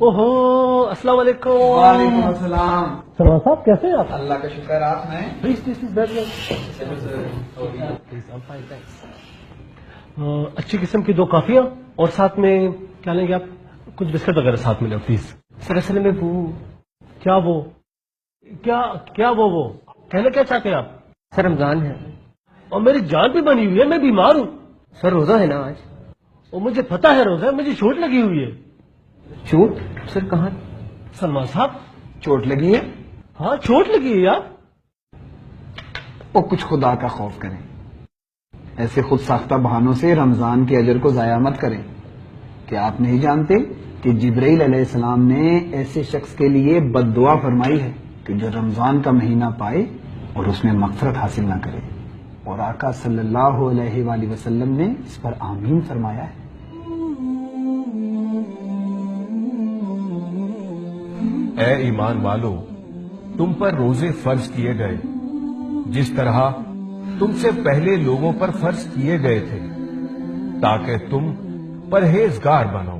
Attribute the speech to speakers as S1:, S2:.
S1: ओहो, अस्सलाम वालेकुम।
S2: वालेकुम अस्सलाम।
S1: सलमान साहब कैसे हैं आप?
S2: अल्लाह का शुक्र, आप हैं?
S1: प्लीज बैठ जाइए। अच्छी किस्म की 2 कॉफियां और साथ में क्या लेंगे आप? कुछ बिस्किट वगैरह साथ में लो प्लीज।
S3: सर असल में वो
S1: क्या वो? क्या वो कहना क्या चाहते हैं आप?
S3: सर रमजान है
S1: और मेरी जान भी बनी हुई है, मैं बीमार हूँ।
S3: सर, रोजा है ना आज।
S1: और मुझे पता है रोजा, मुझे चोट लगी हुई है।
S3: चोट? सर कहाँ?
S1: सलमान साहब
S2: चोट लगी है?
S1: हाँ चोट लगी है यार।
S2: और कुछ खुदा का खौफ करें, ऐसे खुद साख्ता बहानों से रमजान के अजर को जाया मत करें। क्या आप नहीं जानते कि जिब्राइल अलैहिस्सलाम ने ऐसे शख्स के लिए बद्दुआ फरमाई है कि जो रमजान का महीना पाए और उसमें मगफरत हासिल ना करे, और आका सल्लल्लाहु अलैहि वसल्लम ने इस पर आमीन फरमाया है।
S4: ए ईमान वालो, तुम पर रोजे फर्ज किए गए जिस तरह तुमसे पहले लोगों पर फर्ज किए गए थे, ताकि तुम परहेजगार बनो।